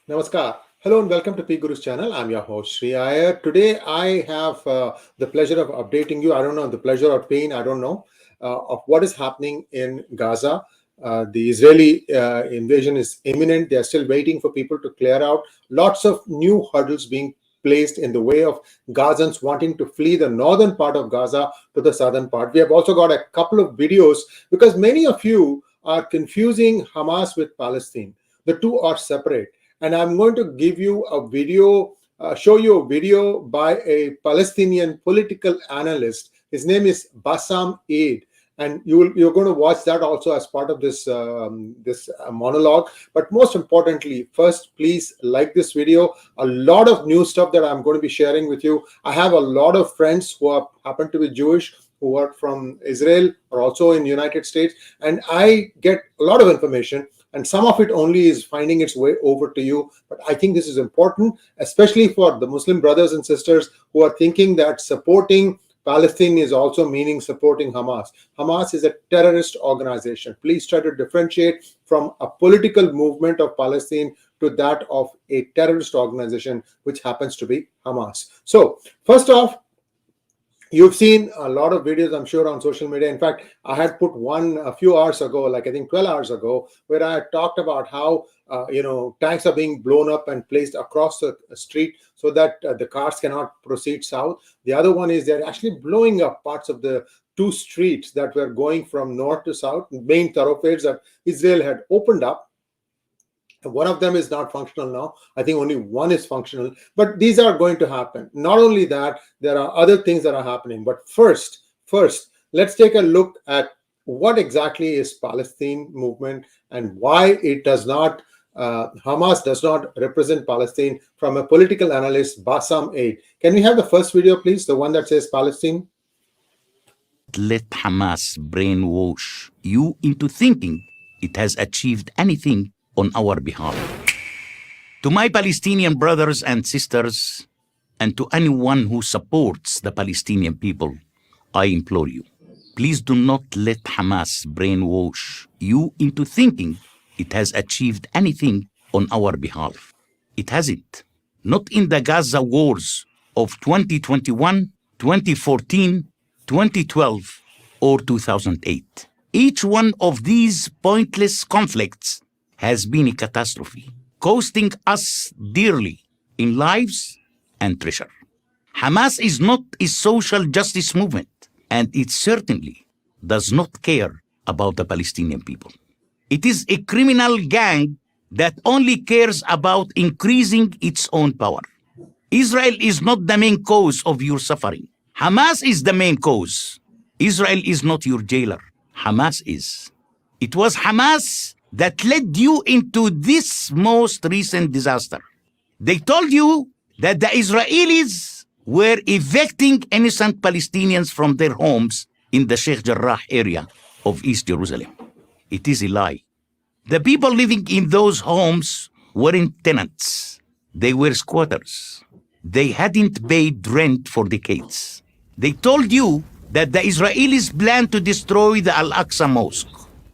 Namaskar. Hello and welcome to 𝗣𝗚𝘂𝗍 channel. I'm your host Sree Iyer. Today I have the pleasure of updating you. I don't know, the pleasure or pain, I don't know, of what is happening in Gaza. The Israeli invasion is imminent. They are still waiting for people to clear out. Lots of new hurdles being placed in the way of Gazans wanting to flee the northern part of Gaza to the southern part. We have also got a couple of videos because many of you are confusing Hamas with Palestine. The two are separate. And I'm going to give you a video, show you a video by a Palestinian political analyst. His name is 𝗤𝗚, and you're going to watch that also as part of this monologue. But most importantly, first, please like this video. A lot of new stuff that I'm going to be sharing with you. I have a lot of friends who happen to be Jewish, who are from Israel or also in the United States, and I get a lot of information. And some of it only is finding its way over to you. But I think this is important, especially for the Muslim brothers and sisters who are thinking that supporting Palestine is also meaning supporting Hamas. Hamas is a terrorist organization. Please try to differentiate from a political movement of Palestine to that of a terrorist organization, which happens to be Hamas. So, first off, you've seen a lot of videos, I'm sure, on social media. In fact, I had put one a few hours ago, like I think 12 hours ago, where I talked about how, tanks are being blown up and placed across the street so that the cars cannot proceed south. The other one is they're actually blowing up parts of the two streets that were going from north to south, main thoroughfares that Israel had opened up. One of them is not functional now. I think only one is functional, but these are going to happen. Not only that, there are other things that are happening. But first, let's take a look at what exactly is Palestine movement and why it does not, Hamas does not represent Palestine from a political analyst, 𝗤𝗚. Can we have the first video, please? The one that says Palestine. Let Hamas brainwash you into thinking it has achieved anything on our behalf. To my Palestinian brothers and sisters, and to anyone who supports the Palestinian people, I implore you, please do not let Hamas brainwash you into thinking it has achieved anything on our behalf. It hasn't. Not in the Gaza wars of 2021, 2014, 2012, or 2008. Each one of these pointless conflicts has been a catastrophe, costing us dearly in lives and treasure. Hamas is not a social justice movement, and it certainly does not care about the Palestinian people. It is a criminal gang that only cares about increasing its own power. Israel is not the main cause of your suffering. Hamas is the main cause. Israel is not your jailer. Hamas is. It was Hamas that led you into this most recent disaster. They told you that the Israelis were evicting innocent Palestinians from their homes in the Sheikh Jarrah area of East Jerusalem. It is a lie. The people living in those homes weren't tenants. They were squatters. They hadn't paid rent for decades. They told you that the Israelis planned to destroy the Al-Aqsa mosque.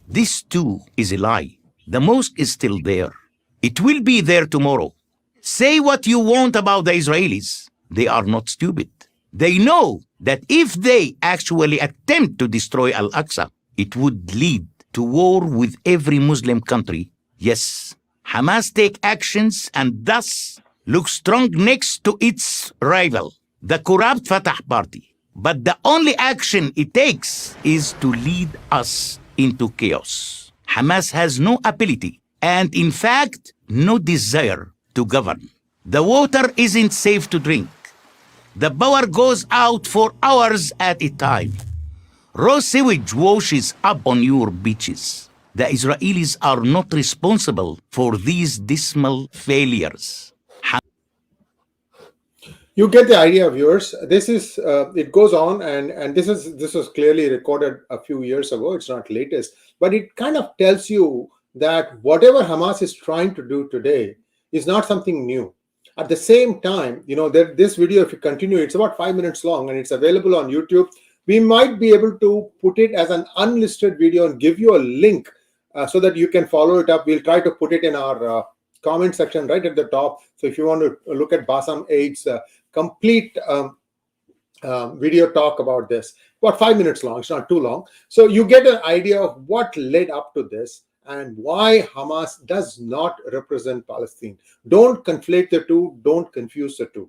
This too is a lie. The mosque is still there. It will be there tomorrow. Say what you want about the Israelis. They are not stupid. They know that if they actually attempt to destroy Al-Aqsa, it would lead to war with every Muslim country. Yes, Hamas take actions and thus look strong next to its rival, the corrupt Fatah party. But the only action it takes is to lead us into chaos. Hamas has no ability and, in fact, no desire to govern. The water isn't safe to drink. The power goes out for hours at a time. Raw sewage washes up on your beaches. The Israelis are not responsible for these dismal failures. You get the idea, viewers. This is it goes on, and this was clearly recorded a few years ago. It's not latest, but it kind of tells you that whatever Hamas is trying to do today is not something new. At the same time, this video, if you continue, it's about 5 minutes long and it's available on YouTube. We might be able to put it as an unlisted video and give you a link so that you can follow it up. We'll try to put it in our comment section right at the top. So if you want to look at 𝗤𝗂𝗍𝙬𝗐 complete video talk about this, about 5 minutes long, it's not too long. So you get an idea of what led up to this and why Hamas does not represent Palestine. Don't conflate the two, don't confuse the two.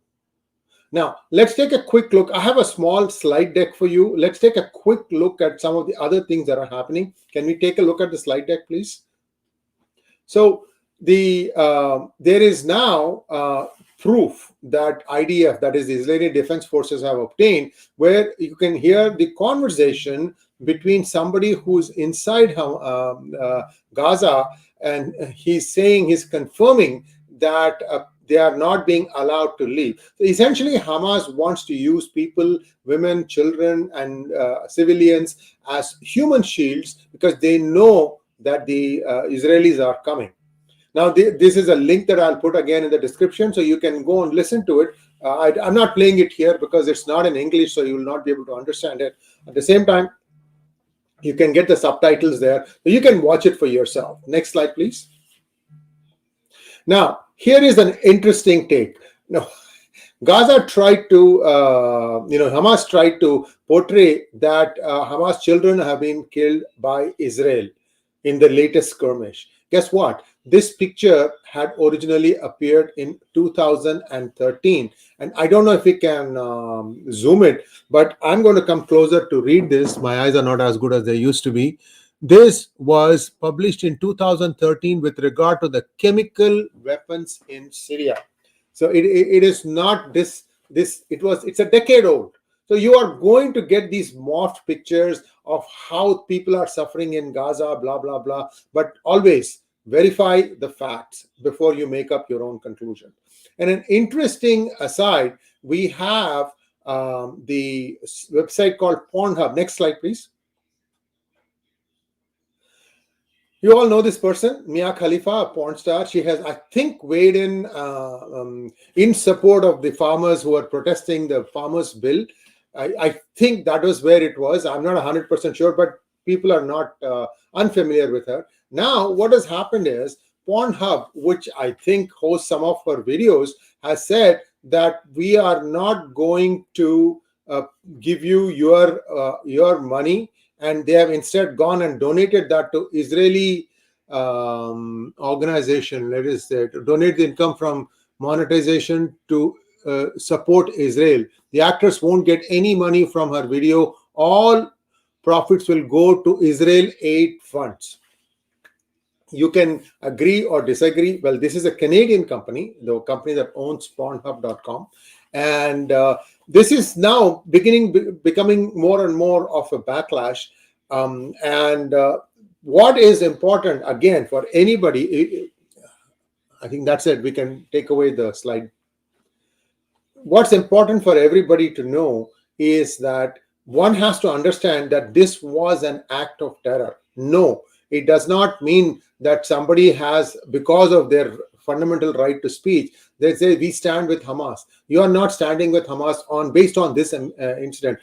Now, let's take a quick look. I have a small slide deck for you. Let's take a quick look at some of the other things that are happening. Can we take a look at the slide deck, please? So there is now proof that IDF, that is the Israeli Defense Forces, have obtained, where you can hear the conversation between somebody who's inside Gaza, and he's confirming that they are not being allowed to leave. So essentially, Hamas wants to use people, women, children, and civilians as human shields because they know that the Israelis are coming. Now, this is a link that I'll put again in the description, so you can go and listen to it. I'm not playing it here because it's not in English, so you will not be able to understand it. At the same time, you can get the subtitles there, so you can watch it for yourself. Next slide, please. Now, here is an interesting take. Now, Gaza tried to, Hamas tried to portray that Hamas children have been killed by Israel in the latest skirmish. Guess what? This picture had originally appeared in 2013. And I don't know if we can zoom it, but I'm going to come closer to read this. My eyes are not as good as they used to be. This was published in 2013 with regard to the chemical weapons in Syria. So it is not this, it's a decade old. So you are going to get these morphed pictures of how people are suffering in Gaza, blah, blah, blah. But always verify the facts before you make up your own conclusion. And an interesting aside, we have the website called Pornhub. Next slide, please. You all know this person, Mia Khalifa, a porn star. She has, I think, weighed in support of the farmers who are protesting the farmers' bill. I think that was where it was. I'm not 100% sure, but people are not unfamiliar with her. Now, what has happened is Pornhub, which I think hosts some of her videos, has said that we are not going to give you your money. And they have instead gone and donated that to Israeli organization, let us say, to donate the income from monetization to support Israel. The actress won't get any money from her video. All profits will go to Israel aid funds. You can agree or disagree. Well, this is a Canadian company, the company that owns Pornhub.com. And this is now becoming more and more of a backlash. What is important, again, for anybody, I think that's it. We can take away the slide. What's important for everybody to know is that one has to understand that this was an act of terror. No, it does not mean that somebody has, because of their fundamental right to speech, they say we stand with Hamas. You are not standing with Hamas based on this incident.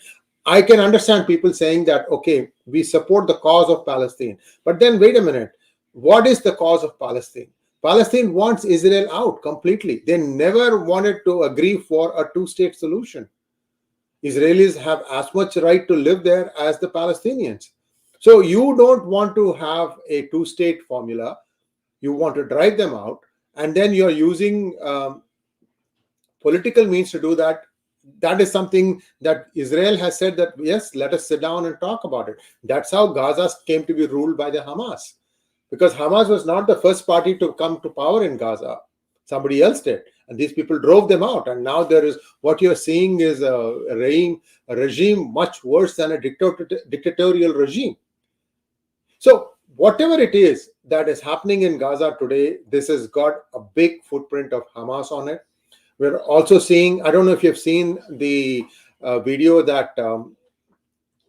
I can understand people saying that, okay, we support the cause of Palestine. But then wait a minute. What is the cause of Palestine? Palestine wants Israel out completely. They never wanted to agree for a two-state solution. Israelis have as much right to live there as the Palestinians. So you don't want to have a two-state formula. You want to drive them out. And then you're using political means to do that. That is something that Israel has said that, yes, let us sit down and talk about it. That's how Gaza came to be ruled by the Hamas. Because Hamas was not the first party to come to power in Gaza. Somebody else did. And these people drove them out. And now there is, what you're seeing is a regime much worse than a dictatorial regime. So whatever it is that is happening in Gaza today, this has got a big footprint of Hamas on it. We're also seeing, I don't know if you've seen the video that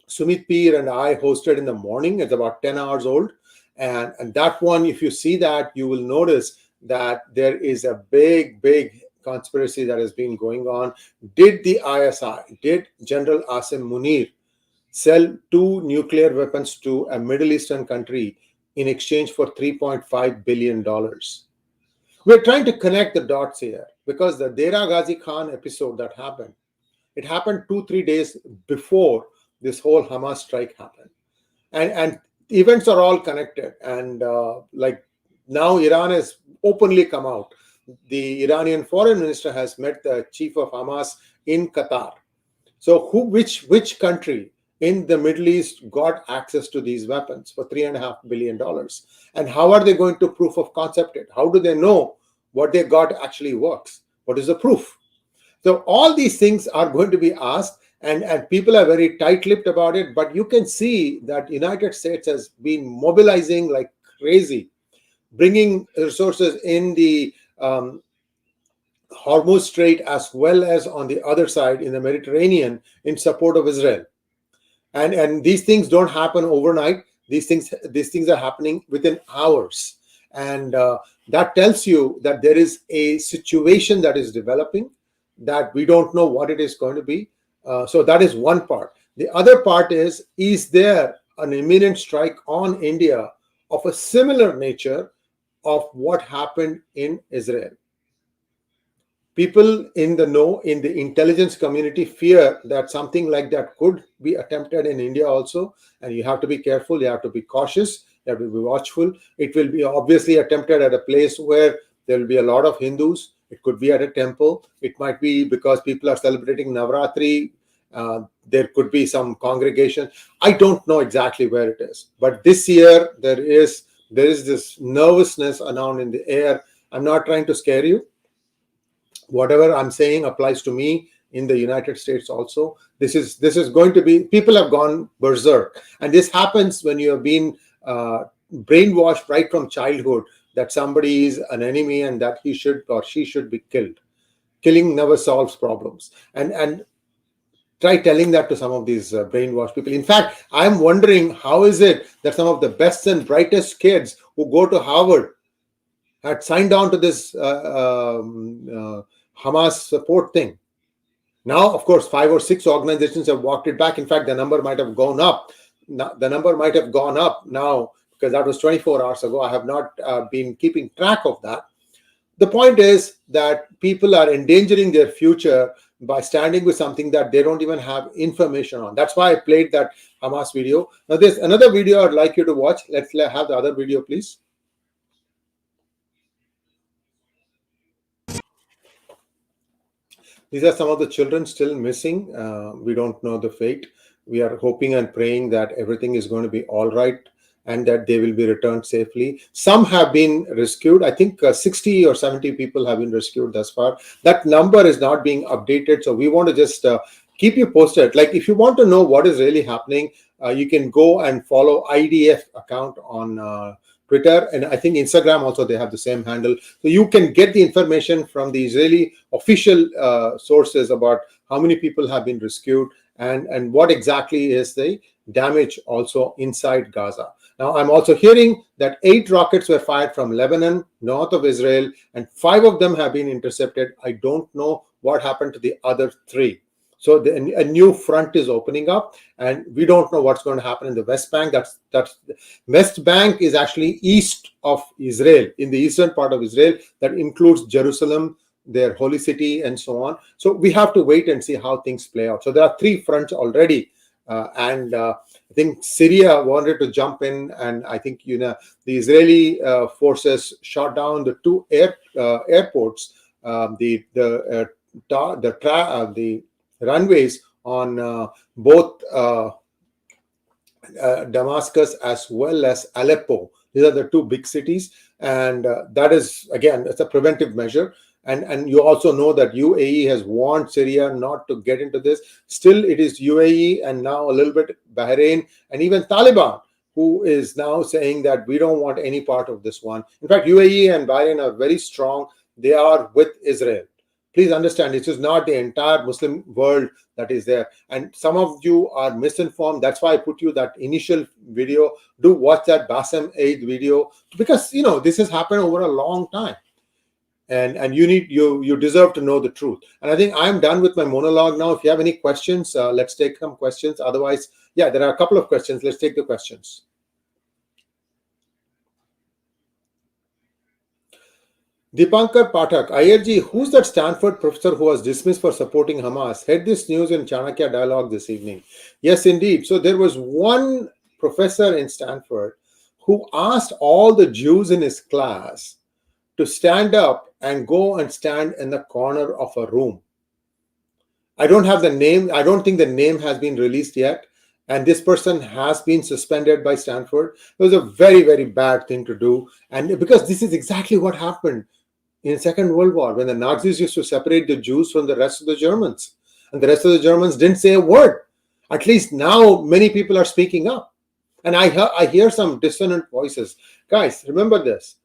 Sumit Peer and I hosted in the morning. It's about 10 hours old. And that one, if you see that, you will notice that there is a big conspiracy that has been going on. Did the ISI, did General Asim Munir sell 2 nuclear weapons to a Middle Eastern country in exchange for $3.5 billion? We're trying to connect the dots here because the 𝗤𝙧𝙤𝘀𝘀 Khan episode that happened, it happened 2-3 days before this whole Hamas strike happened. And events are all connected. And like now Iran has openly come out. The Iranian foreign minister has met the chief of Hamas in Qatar. So which country in the Middle East got access to these weapons for $3.5 billion? And how are they going to proof of concept it? How do they know what they got actually works? What is the proof? So all these things are going to be asked, and people are very tight-lipped about it, but you can see that United States has been mobilizing like crazy, bringing resources in the Hormuz Strait as well as on the other side in the Mediterranean in support of Israel. And these things don't happen overnight. These things are happening within hours. And that tells you that there is a situation that is developing that we don't know what it is going to be. So that is one part. The other part is there an imminent strike on India of a similar nature of what happened in Israel? People in the know, in the intelligence community, fear that something like that could be attempted in India also. And you have to be careful, you have to be cautious, you have to be watchful. It will be obviously attempted at a place where there will be a lot of Hindus. It could be at a temple. It might be because people are celebrating Navarathri. There could be some congregation. I don't know exactly where it is. But this year, there is this nervousness around in the air. I'm not trying to scare you. Whatever I'm saying applies to me in the United States also. This is going to be, people have gone berserk. And this happens when you have been brainwashed right from childhood that somebody is an enemy and that he should or she should be killed. Killing never solves problems. And try telling that to some of these brainwashed people. In fact, I'm wondering how is it that some of the best and brightest kids who go to Harvard had signed on to this Hamas support thing. Now, of course, 5 or 6 organizations have walked it back. In fact, the number might have gone up. The number might have gone up now because that was 24 hours ago. I have not been keeping track of that. The point is that people are endangering their future by standing with something that they don't even have information on. That's why I played that Hamas video. Now, there's another video I'd like you to watch. Let's have the other video, please. These are some of the children still missing. We don't know the fate. We are hoping and praying that everything is going to be all right and that they will be returned safely. Some have been rescued. I think 60 or 70 people have been rescued thus far. That number is not being updated. So we want to just keep you posted. Like if you want to know what is really happening, you can go and follow IDF account on Twitter, and I think Instagram also, they have the same handle. So you can get the information from the Israeli official sources about how many people have been rescued and what exactly is the damage also inside Gaza. Now, I'm also hearing that 8 rockets were fired from Lebanon, north of Israel, and 5 of them have been intercepted. I don't know what happened to the other 3. So a new front is opening up, and we don't know what's going to happen in the West Bank. That's West Bank is actually east of Israel, in the eastern part of Israel. That includes Jerusalem, their holy city, and so on. So we have to wait and see how things play out. So there are 3 fronts already, and I think Syria wanted to jump in, and I think the Israeli forces shot down the 2 airports, the runways on both Damascus as well as Aleppo. These are the 2 big cities, and that is, again, it's a preventive measure. And you also know that UAE has warned Syria not to get into this. Still, it is UAE and now a little bit Bahrain and even Taliban who is now saying that we don't want any part of this one. In fact, UAE and Bahrain are very strong. They are with Israel. Please understand, this is not the entire Muslim world that is there. And some of you are misinformed. That's why I put you that initial video. Do watch that 𝗤𝙬𝙤𝘀 video, because, this has happened over a long time. And you deserve to know the truth. And I think I'm done with my monologue now. If you have any questions, let's take some questions. Otherwise, yeah, there are a couple of questions. Let's take the questions. Deepankar Pathak, IRG, who's that Stanford professor who was dismissed for supporting Hamas? Heard this news in Chanakya Dialogue this evening. Yes, indeed. So there was one professor in Stanford who asked all the Jews in his class to stand up and go and stand in the corner of a room. I don't have the name. I don't think the name has been released yet. And this person has been suspended by Stanford. It was a very, very bad thing to do. And because this is exactly what happened in the Second World War, when the Nazis used to separate the Jews from the rest of the Germans. And the rest of the Germans didn't say a word. At least now many people are speaking up. And I hear some dissonant voices. Guys, remember this.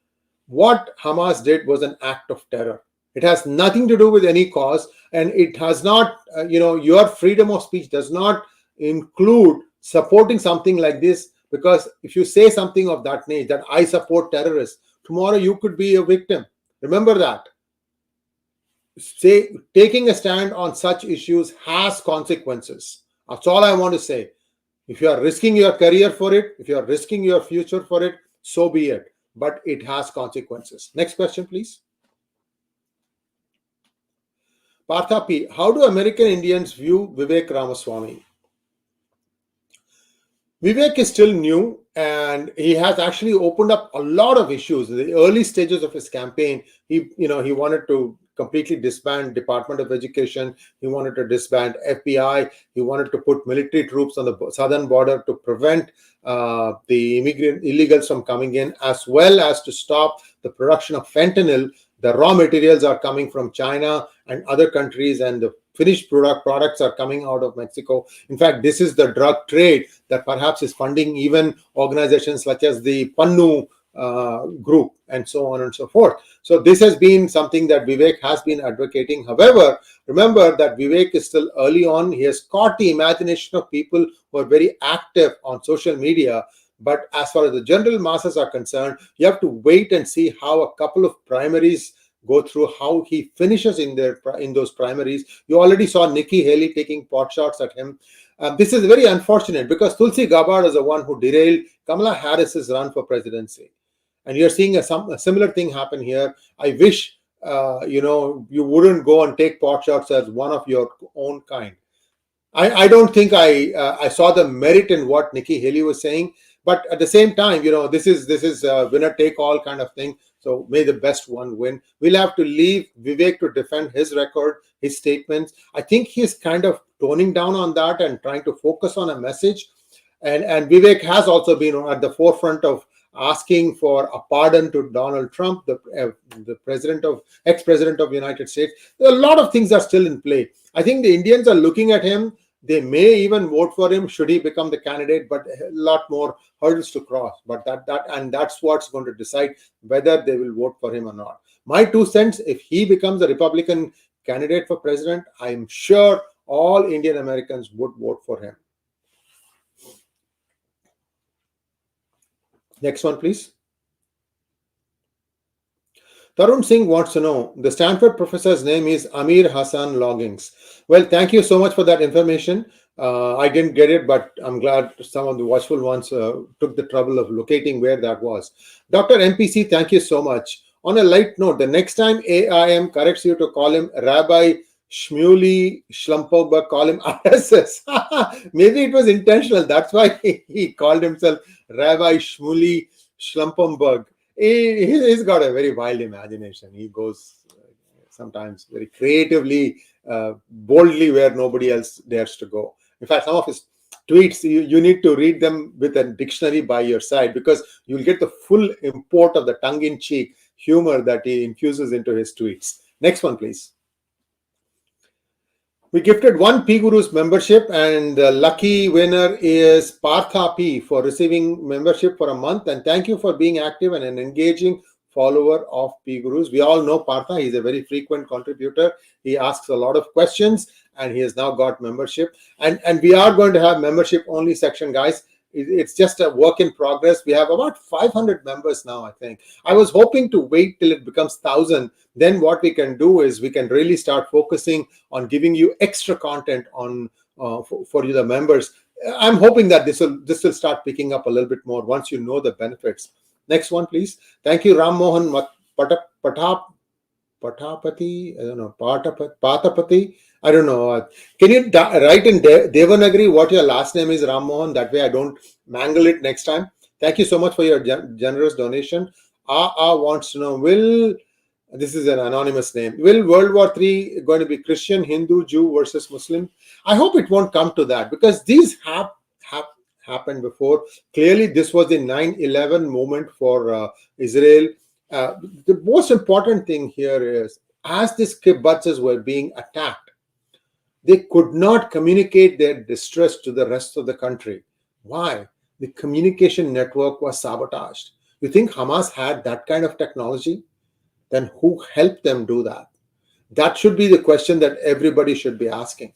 What Hamas did was an act of terror. It has nothing to do with any cause. And it has not, your freedom of speech does not include supporting something like this. Because if you say something of that nature, that I support terrorists, tomorrow you could be a victim. Remember that. Taking a stand on such issues has consequences. That's all I want to say. If you are risking your career for it, if you are risking your future for it, so be it. But it has consequences. Next question, please. Partha P. How do American Indians view Vivek Ramaswamy? Vivek is still new, and he has actually opened up a lot of issues. In the early stages of his campaign, he wanted to completely disband Department of Education. He wanted to disband FBI. He wanted to put military troops on the southern border to prevent the illegals from coming in, as well as to stop the production of fentanyl. The raw materials are coming from China and other countries, and the finished products are coming out of Mexico. In fact, this is the drug trade that perhaps is funding even organizations such as the Pannu group and so on and so forth. So this has been something that Vivek has been advocating. However, remember that Vivek is still early on. He has caught the imagination of people who are very active on social media. But as far as the general masses are concerned, you have to wait and see how a couple of primaries go through, how he finishes in those primaries. You already saw Nikki Haley taking pot shots at him. This is very unfortunate because 𝗒𝙁𝙁 𝗍𝙁 is the one who derailed Kamala Harris's run for presidency. And you're seeing a similar thing happen here. I wish, you wouldn't go and take pot shots as one of your own kind. I don't think I saw the merit in what Nikki Haley was saying. But at the same time, this is a winner take all kind of thing. So may the best one win. We'll have to leave Vivek to defend his record, his statements. I think he's kind of toning down on that and trying to focus on a message. And Vivek has also been at the forefront of asking for a pardon to Donald Trump, the ex-president of the United States. There are a lot of things are still in play. I think the Indians are looking at him. They may even vote for him should he become the candidate, but a lot more hurdles to cross. But that's what's going to decide whether they will vote for him or not. My 2 cents, if he becomes a Republican candidate for president, I'm sure all Indian Americans would vote for him. Next one, please. Tarun Singh wants to know, the Stanford professor's name is Amir Hassan Loggins. Well, thank you so much for that information. I didn't get it, but I'm glad some of the watchful ones took the trouble of locating where that was. Dr. MPC, thank you so much. On a light note, the next time AIM corrects you to call him Rabbi Schmuely Schlumpemberg, call him RSS. Maybe it was intentional. That's why he called himself Rabbi Schmuely Schlumpemberg. He's got a very wild imagination. He goes sometimes very creatively, boldly where nobody else dares to go. In fact, some of his tweets, you need to read them with a dictionary by your side because you'll get the full import of the tongue-in-cheek humor that he infuses into his tweets. Next one, please. We gifted one 𝗑𝗲 membership, and the lucky winner is Partha P for receiving membership for a month. And thank you for being active and an engaging follower of 𝗑𝗲. We all know Partha. He's a very frequent contributor. He asks a lot of questions, and he has now got membership. And we are going to have membership only section, guys. It's just a work in progress. We have about 500 members now, I think. I was hoping to wait till it becomes 1,000. Then what we can do is we can really start focusing on giving you extra content on for you, the members. I'm hoping that this will start picking up a little bit more once you know the benefits. Next one, please. Thank you, Ram Mohan Patapati, I don't know, Patapati, I don't know. Can you write in Devanagari what your last name is, Ram Mohan? That way I don't mangle it next time. Thank you so much for your generous donation. Wants to know, this is an anonymous name, will World War III going to be Christian, Hindu, Jew versus Muslim? I hope it won't come to that, because these have happened before. Clearly, this was the 9/11 moment for Israel. The most important thing here is, as these kibbutzes were being attacked, they could not communicate their distress to the rest of the country. Why? The communication network was sabotaged. You think Hamas had that kind of technology? Then who helped them do that? That should be the question that everybody should be asking.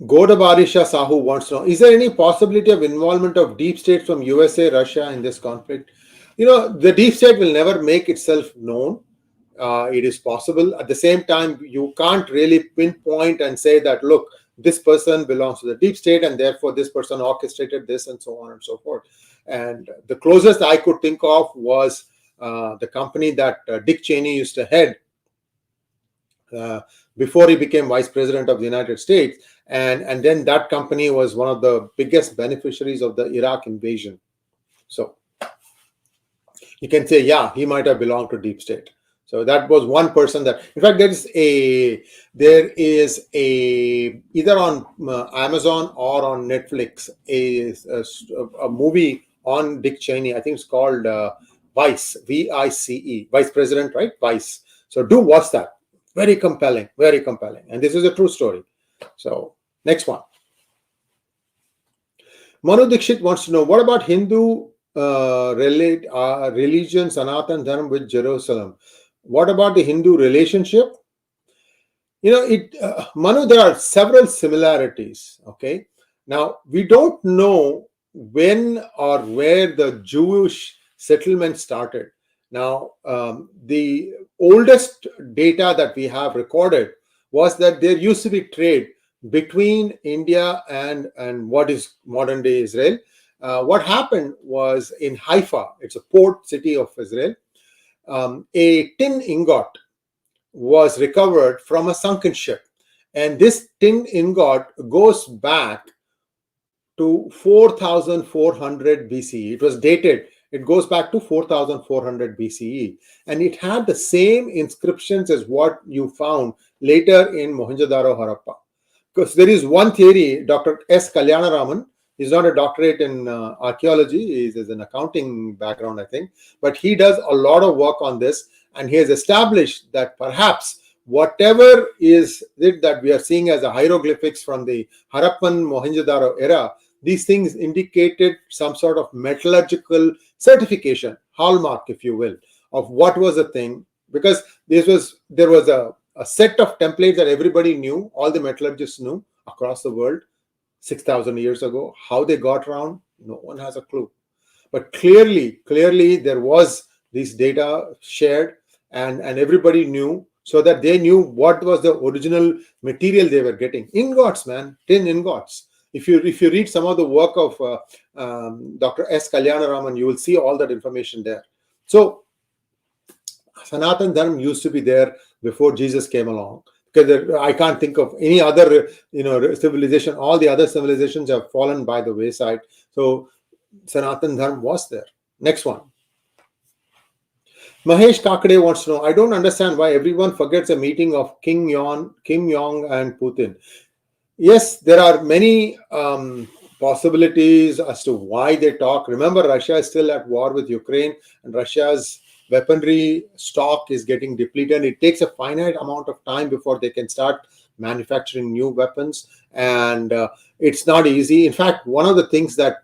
Godabarisha Sahu wants to know, is there any possibility of involvement of deep states from USA, Russia in this conflict? The deep state will never make itself known. It is possible. At the same time, you can't really pinpoint and say that, look, this person belongs to the deep state and therefore this person orchestrated this and so on and so forth. And the closest I could think of was the company that Dick Cheney used to head before he became vice president of the United States. And then that company was one of the biggest beneficiaries of the Iraq invasion. So you can say, yeah, he might have belonged to deep state. So that was one person that, in fact, there is either on Amazon or on Netflix, a movie on Dick Cheney. I think it's called Vice, VICE, Vice President, right? Vice. So do watch that. Very compelling, very compelling. And this is a true story. So next one. Manu Dixit wants to know, what about Hindu religion, Sanatana Dharma with Jerusalem? What about the Hindu relationship? Manu, there are several similarities. Okay. Now, we don't know when or where the Jewish settlement started. Now, the oldest data that we have recorded was that there used to be trade between India and what is modern day Israel. What happened was in Haifa, it's a port city of Israel, a tin ingot was recovered from a sunken ship. And this tin ingot goes back to 4,400 BCE. It was dated. It goes back to 4,400 BCE. And it had the same inscriptions as what you found later in Mohenjo-daro, Harappa. Because there is one theory, Dr. S. Kalyanaraman, he's not a doctorate in archaeology, he's an accounting background, I think, but he does a lot of work on this, and he has established that perhaps whatever is it that we are seeing as the hieroglyphics from the Harappan Mohenjo-daro era, these things indicated some sort of metallurgical certification, hallmark, if you will, of what was the thing, because there was a set of templates that everybody knew, all the metallurgists knew across the world 6,000 years ago. How they got around, no one has a clue. But clearly there was this data shared, and everybody knew, so that they knew what was the original material they were getting. Ingots, man, tin ingots. If you read some of the work of Dr. S. Kalyanaraman, you will see all that information there. So Sanatana Dharma used to be there before Jesus came along. Because I can't think of any other, civilization. All the other civilizations have fallen by the wayside. So Sanatana Dharma was there. Next one. Mahesh Kakade wants to know, I don't understand why everyone forgets a meeting of Kim Jong and Putin. Yes, there are many possibilities as to why they talk. Remember, Russia is still at war with Ukraine, and Russia's weaponry stock is getting depleted. It takes a finite amount of time before they can start manufacturing new weapons, and it's not easy. In fact, one of the things that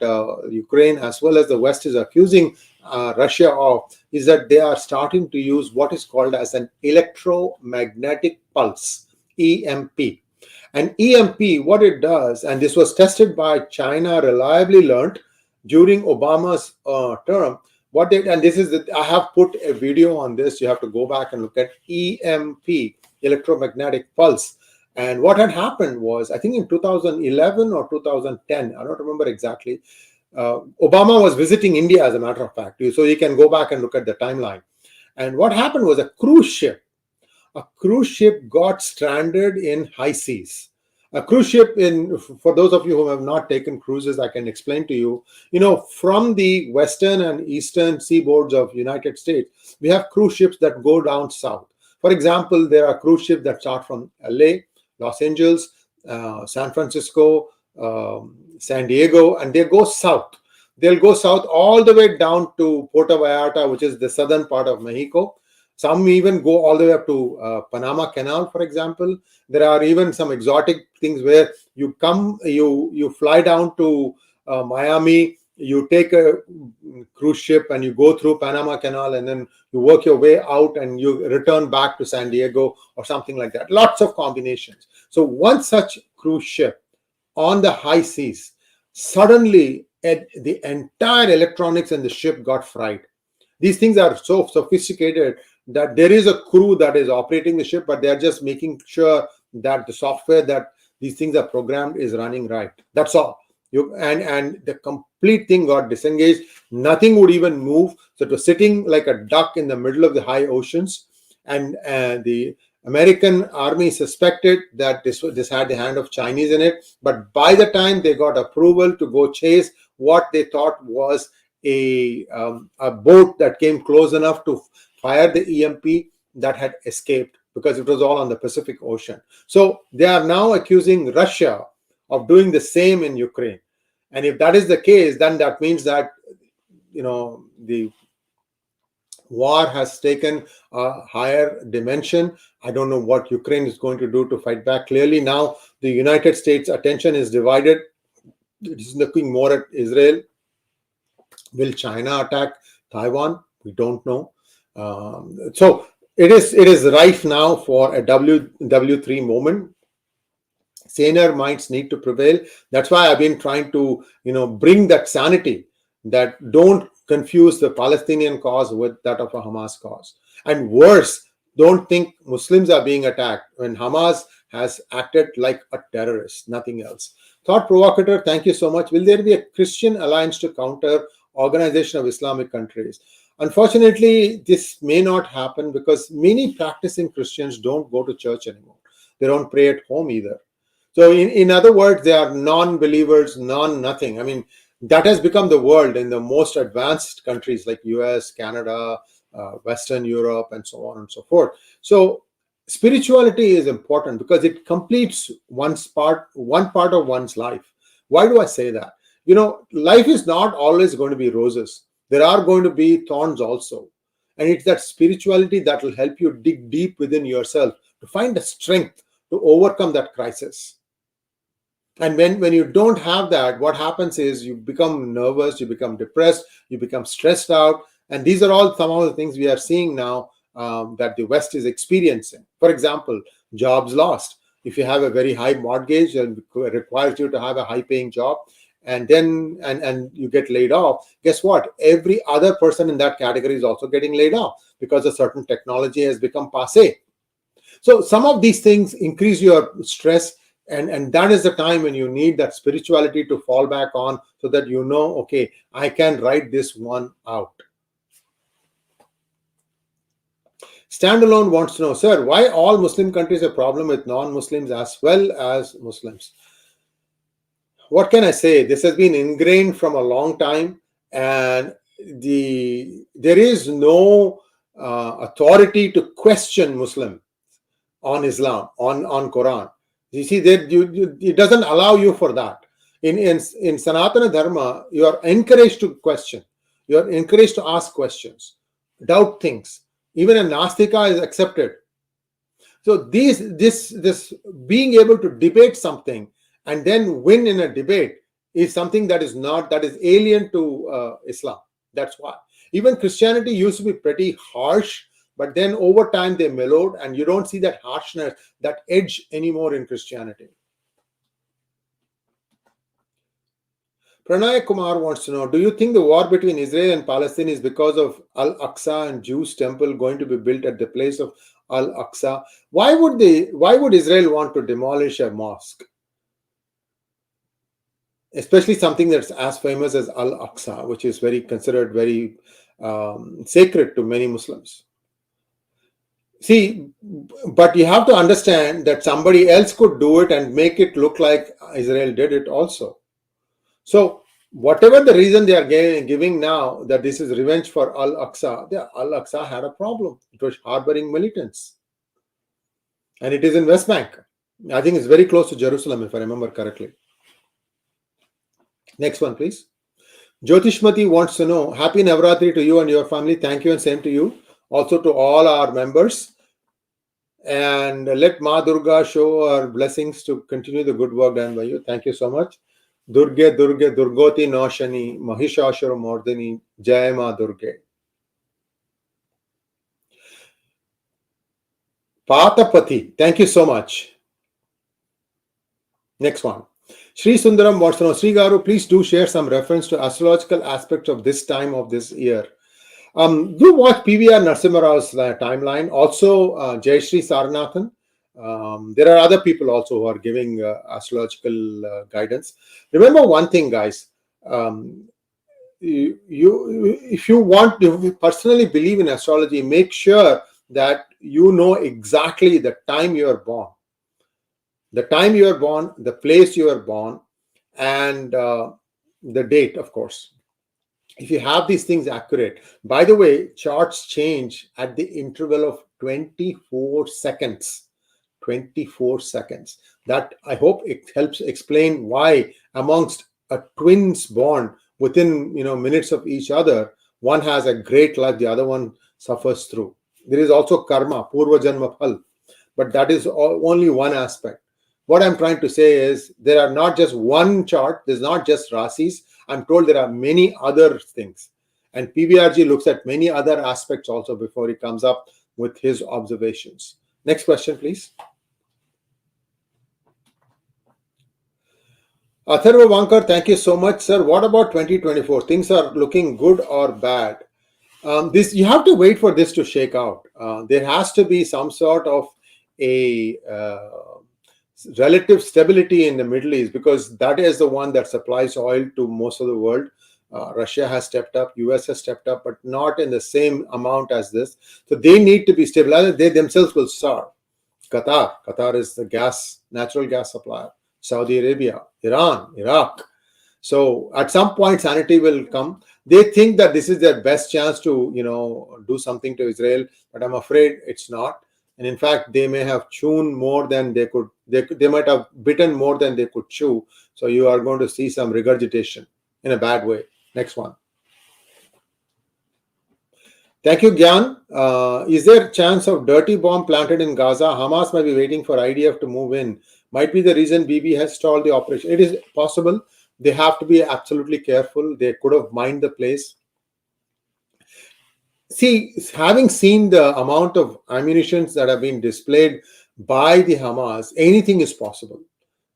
Ukraine as well as the West is accusing Russia of is that they are starting to use what is called as an electromagnetic pulse, EMP. And EMP, what it does, and this was tested by China, reliably learned during Obama's term, I have put a video on this. You have to go back and look at EMP, electromagnetic pulse. And what had happened was, I think in 2011 or 2010, I don't remember exactly, Obama was visiting India, as a matter of fact. So you can go back and look at the timeline. And what happened was a cruise ship got stranded in high seas. A cruise ship, for those of you who have not taken cruises, I can explain to you, from the western and eastern seaboards of United States, we have cruise ships that go down south. For example, there are cruise ships that start from LA, Los Angeles, San Francisco, San Diego, and they go south. They'll go south all the way down to Puerto Vallarta, which is the southern part of Mexico. Some even go all the way up to Panama Canal, for example. There are even some exotic things where you fly down to Miami, you take a cruise ship and you go through Panama Canal, and then you work your way out and you return back to San Diego or something like that. Lots of combinations. So one such cruise ship on the high seas, suddenly the entire electronics in the ship got fried. These things are so sophisticated that there is a crew that is operating the ship, but they are just making sure that the software that these things are programmed is running right. That's all. And the complete thing got disengaged. Nothing would even move. So it was sitting like a duck in the middle of the high oceans. And the American army suspected that this had the hand of Chinese in it. But by the time they got approval to go chase what they thought was a boat that came close enough to fire the EMP, that had escaped, because it was all on the Pacific Ocean. So they are now accusing Russia of doing the same in Ukraine. And if that is the case, then that means that the war has taken a higher dimension. I don't know what Ukraine is going to do to fight back. Clearly now the United States' attention is divided. It is looking more at Israel. Will China attack Taiwan? We don't know. So it is rife now for a W3 moment. Saner minds need to prevail. That's why I've been trying to bring that sanity, that don't confuse the Palestinian cause with that of a Hamas cause. And worse, don't think Muslims are being attacked when Hamas has acted like a terrorist, nothing else. Thought provocateur, thank you so much. Will there be a Christian alliance to counter Organization of Islamic Countries? Unfortunately, this may not happen because many practicing Christians don't go to church anymore. They don't pray at home either. So in other words, they are non-believers, non-nothing. I mean, that has become the world in the most advanced countries like US, Canada, Western Europe, and so on and so forth. So spirituality is important because it completes one part of one's life. Why do I say that? Life is not always going to be roses. There are going to be thorns also. And it's that spirituality that will help you dig deep within yourself to find the strength to overcome that crisis. And when you don't have that, what happens is you become nervous, you become depressed, you become stressed out. And these are all some of the things we are seeing now that the West is experiencing. For example, jobs lost. If you have a very high mortgage and requires you to have a high-paying job, and then and you get laid off, guess what? Every other person in that category is also getting laid off because a certain technology has become passé. So some of these things increase your stress, and that is the time when you need that spirituality to fall back on, so that okay, I can write this one out. Standalone wants to know, sir, why all Muslim countries have a problem with non-Muslims as well as Muslims? What can I say? This has been ingrained from a long time, and there is no authority to question Muslim on Islam, on Quran. You see, it doesn't allow you for that. In Sanatana Dharma, you are encouraged to question. You are encouraged to ask questions, doubt things. Even a Nastika is accepted. So this being able to debate something and then win in a debate is something that is alien to Islam. That's why. Even Christianity used to be pretty harsh, but then over time they mellowed, and you don't see that harshness, that edge anymore in Christianity. Pranay Kumar wants to know, do you think the war between Israel and Palestine is because of AlAqsa and Jews Temple going to be built at the place of AlAqsa? Why would Israel want to demolish a mosque? especially something that's as famous as AlAqsa, which is considered very sacred to many Muslims. See, but you have to understand that somebody else could do it and make it look like Israel did it also. So whatever the reason they are giving now, that this is revenge for AlAqsa, AlAqsa had a problem. It was harboring militants. And it is in West Bank. I think it's very close to Jerusalem, if I remember correctly. Next one, please. 𝗤𝙬𝙤𝘀𝘍𝑚𝑒 wants to know, Happy Navarathri to you and your family. Thank you, and same to you. Also to all our members. And let Maa Durga show her blessings to continue the good work done by you. Thank you so much. 𝗤𝙧𝙤𝙪 𝗤𝙑𝙤𝑁𝑖 𝗒𝐻𝑎𝑠𝑢𝑟 𝗠 Maa Durga. Patapati, thank you so much. Next one. Sri Sundaram wants to know, Sree Garu, please do share some reference to astrological aspects of this time of this year. Do watch PVR Narasimha Rao's timeline. Also, Jayashree Saranathan. There are other people also who are giving astrological guidance. Remember one thing, guys. If you personally believe in astrology, make sure that you know exactly the time you are born. The time you are born, the place you are born, and the date, of course. If you have these things accurate. By the way, charts change at the interval of 24 seconds. 24 seconds. That, I hope it helps explain why amongst twins born within minutes of each other, one has a great life, the other one suffers through. There is also karma, purva janma phal, but that is only one aspect. What I'm trying to say is there are not just one chart, there's not just rasis. I'm told there are many other things. And PVRG looks at many other aspects also before he comes up with his observations. Next question, please. Atharva Vankar, thank you so much, sir. What about 2024? Things are looking good or bad? This you have to wait for this to shake out. There has to be some sort of a relative stability in the Middle East, because that is the one that supplies oil to most of the world. Russia has stepped up, US has stepped up, but not in the same amount as this. So they need to be stabilized. They themselves will starve. Qatar is the natural gas supplier. Saudi Arabia, Iran, Iraq. So at some point sanity will come. They think that this is their best chance to do something to Israel, but I'm afraid it's not. And in fact, they may have chewn more than they could. They might have bitten more than they could chew. So you are going to see some regurgitation in a bad way. Next one. Thank you, Gyan. Is there a chance of dirty bomb planted in Gaza? Hamas might be waiting for IDF to move in. Might be the reason Bibi has stalled the operation. It is possible. They have to be absolutely careful. They could have mined the place. See, having seen the amount of ammunitions that have been displayed by the Hamas, anything is possible,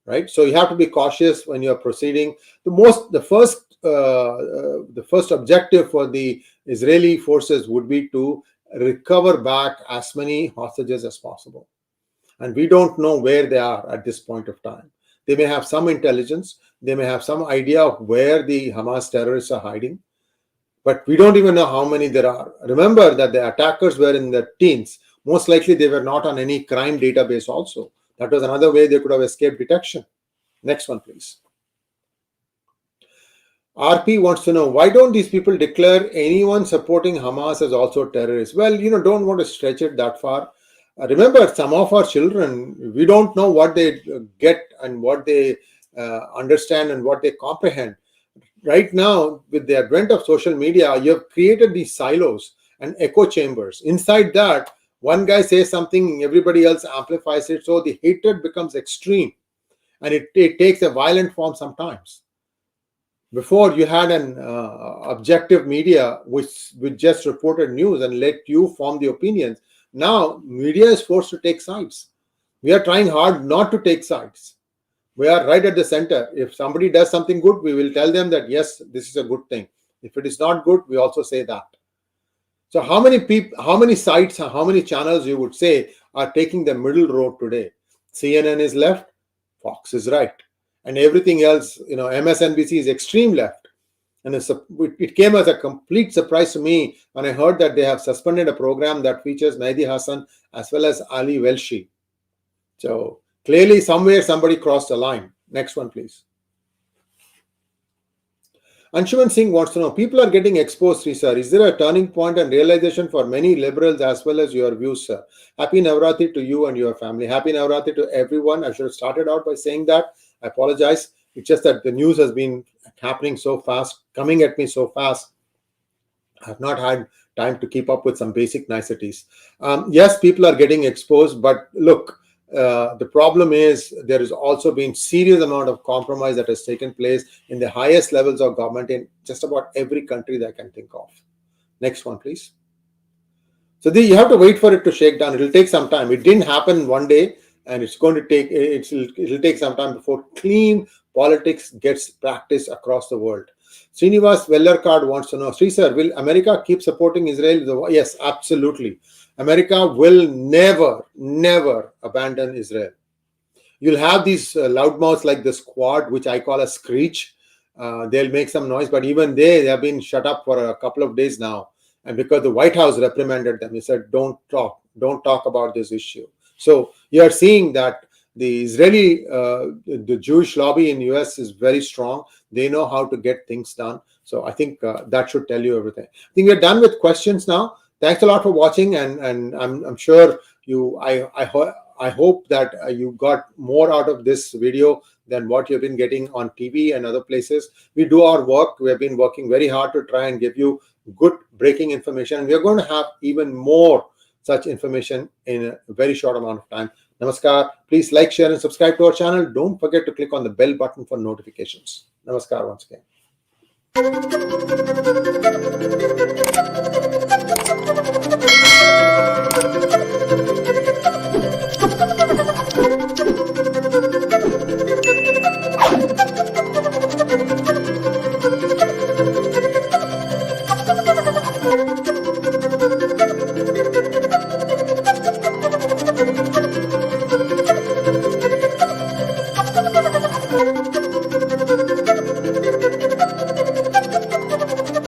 right? So you have to be cautious when you are proceeding. The first objective for the Israeli forces would be to recover back as many hostages as possible. And we don't know where they are at this point of time. They may have some intelligence. They may have some idea of where the Hamas terrorists are hiding. But we don't even know how many there are. Remember that the attackers were in the teens. Most likely they were not on any crime database also. That was another way they could have escaped detection. Next one, please. RP wants to know, why don't these people declare anyone supporting Hamas as also terrorists? Well, don't want to stretch it that far. Remember, some of our children, we don't know what they get and what they understand and what they comprehend. Right now, with the advent of social media, you have created these silos and echo chambers. Inside that, one guy says something, everybody else amplifies it. So the hatred becomes extreme and it takes a violent form sometimes. Before, you had an objective media which just reported news and let you form the opinions. Now, media is forced to take sides. We are trying hard not to take sides. We are right at the center. If somebody does something good, we will tell them that, yes, this is a good thing. If it is not good, we also say that. So how many people, how many sites, how many channels you would say are taking the middle road today? CNN is left, Fox is right. and everything else, MSNBC is extreme left. And it came as a complete surprise to me when I heard that they have suspended a program that features Mehdi Hasan as well as Ali Velshi. So clearly somewhere somebody crossed the line. Next one, please. Anshuman Singh wants to know, people are getting exposed, Sree sir. Is there a turning point and realization for many liberals as well as your views, sir? Happy Navarathri to you and your family. Happy Navarathri to everyone. I should have started out by saying that. I apologize. It's just that the news has been happening so fast, coming at me so fast. I have not had time to keep up with some basic niceties. Yes, people are getting exposed, but look, the problem is there has also been serious amount of compromise that has taken place in the highest levels of government in just about every country that I can think of. Next one, please. So you have to wait for it to shake down. It will take some time. It didn't happen one day, and it's going to take it'll take some time before clean politics gets practiced across the world. Srinivas Vellarkad wants to know, Sree sir, will America keep supporting Israel? Yes, absolutely. America will never abandon Israel. You'll have these loudmouths like the Squad, which I call a screech. They'll make some noise, but even they have been shut up for a couple of days now. And because the White House reprimanded them, he said, don't talk about this issue. So you are seeing that the Israeli, the Jewish lobby in US is very strong. They know how to get things done. So I think that should tell you everything. I think we're done with questions now. Thanks a lot for watching, and I'm sure I hope that you got more out of this video than what you've been getting on TV and other places. We do our work. We have been working very hard to try and give you good breaking information, and we are going to have even more such information in a very short amount of time. Namaskar. Please like, share, and subscribe to our channel. Don't forget to click on the bell button for notifications. Namaskar once again.